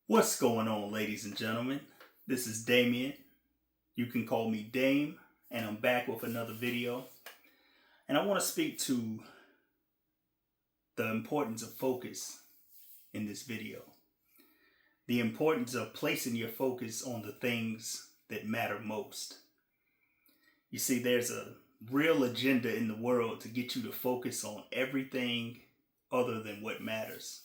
What's going on, ladies and gentlemen? This is Damien. You can call me Dame, and I'm back with another video. And I want to speak to the importance of focus in this video. The importance of placing your focus on the things that matter most. You see, there's a real agenda in the world to get you to focus on everything other than what matters.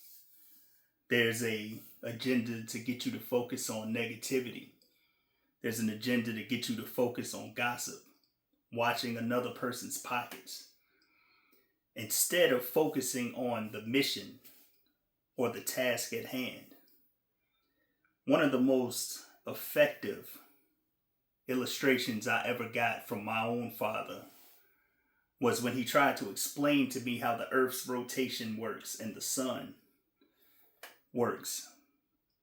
There's a agenda to get you to focus on negativity. There's an agenda to get you to focus on gossip, watching another person's pockets, instead of focusing on the mission or the task at hand. One of the most effective illustrations I ever got from my own father was when he tried to explain to me how the Earth's rotation works and the sun works,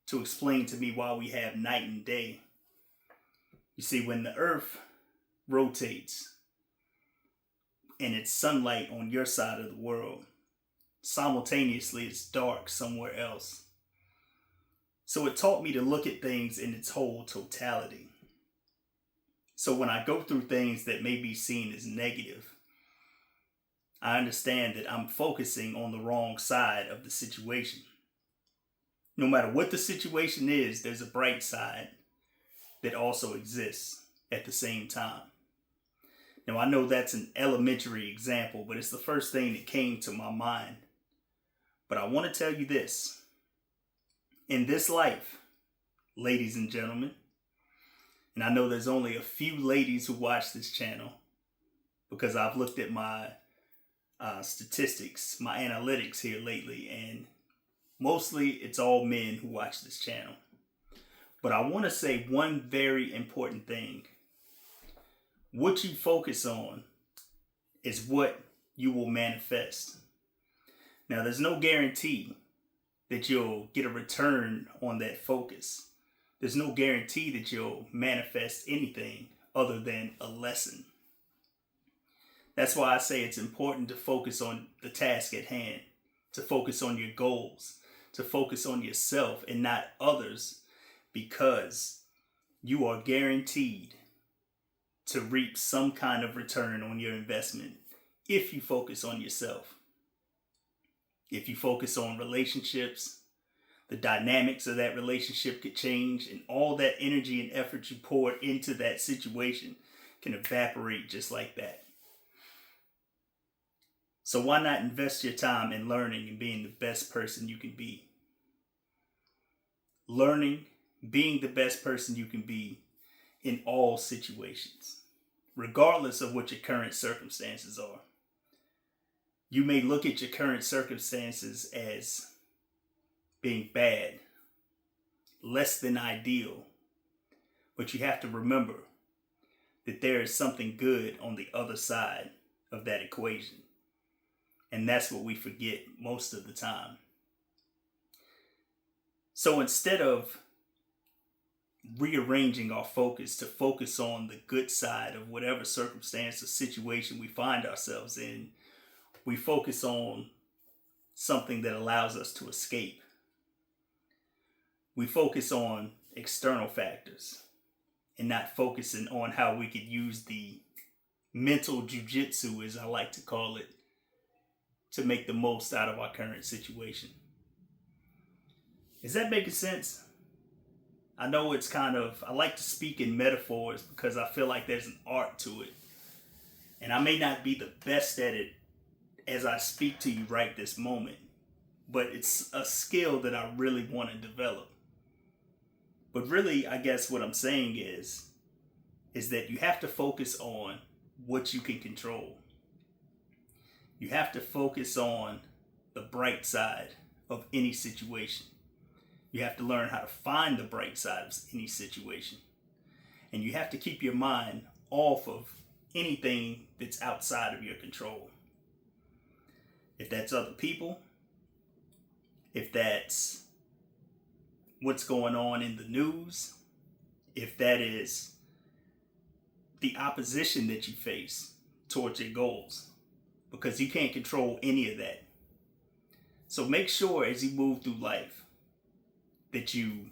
to explain to me why we have night and day. You see, when the Earth rotates and it's sunlight on your side of the world, simultaneously it's dark somewhere else. So it taught me to look at things in its whole totality. So when I go through things that may be seen as negative, I understand that I'm focusing on the wrong side of the situation. No matter what the situation is, there's a bright side that also exists at the same time. Now, I know that's an elementary example, but it's the first thing that came to my mind. But I want to tell you this. In this life, ladies and gentlemen, and I know there's only a few ladies who watch this channel because I've looked at my statistics, my analytics here lately, and mostly it's all men who watch this channel. But I want to say one very important thing. What you focus on is what you will manifest. Now, there's no guarantee that you'll get a return on that focus. There's no guarantee that you'll manifest anything other than a lesson. That's why I say it's important to focus on the task at hand, to focus on your goals, to focus on yourself and not others, because you are guaranteed to reap some kind of return on your investment if you focus on yourself. If you focus on relationships, the dynamics of that relationship could change, and all that energy and effort you poured into that situation can evaporate just like that. So why not invest your time in learning and being the best person you can be? Learning, being the best person you can be in all situations, regardless of what your current circumstances are. You may look at your current circumstances as being bad, less than ideal, but you have to remember that there is something good on the other side of that equation. And that's what we forget most of the time. So instead of rearranging our focus to focus on the good side of whatever circumstance or situation we find ourselves in, we focus on something that allows us to escape. We focus on external factors and not focusing on how we could use the mental jujitsu, as I like to call it, to make the most out of our current situation. Is that making sense? I know it's I like to speak in metaphors because I feel like there's an art to it. And I may not be the best at it as I speak to you right this moment, but it's a skill that I really want to develop. But really, I guess what I'm saying is that you have to focus on what you can control. You have to focus on the bright side of any situation. You have to learn how to find the bright side of any situation. And you have to keep your mind off of anything that's outside of your control. If that's other people, if that's what's going on in the news, if that is the opposition that you face towards your goals, because you can't control any of that. So make sure as you move through life that you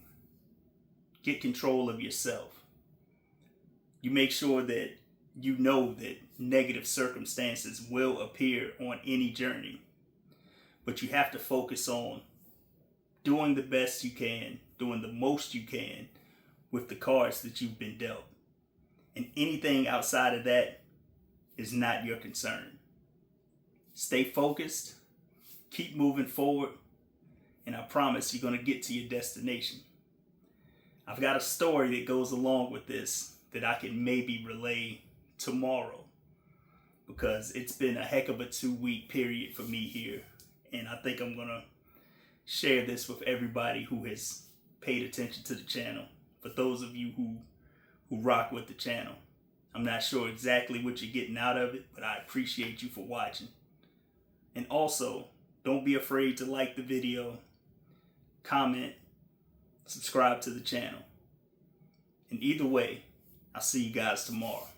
get control of yourself. You make sure that you know that negative circumstances will appear on any journey, but you have to focus on doing the best you can, doing the most you can with the cards that you've been dealt. And anything outside of that is not your concern. Stay focused, keep moving forward, and I promise you're going to get to your destination. I've got a story that goes along with this that I can maybe relay tomorrow, because it's been a heck of a 2-week period for me here, and I think I'm going to share this with everybody who has paid attention to the channel. For those of you who rock with the channel, I'm not sure exactly what you're getting out of it, but I appreciate you for watching. And also, don't be afraid to like the video, comment, subscribe to the channel. And either way, I'll see you guys tomorrow.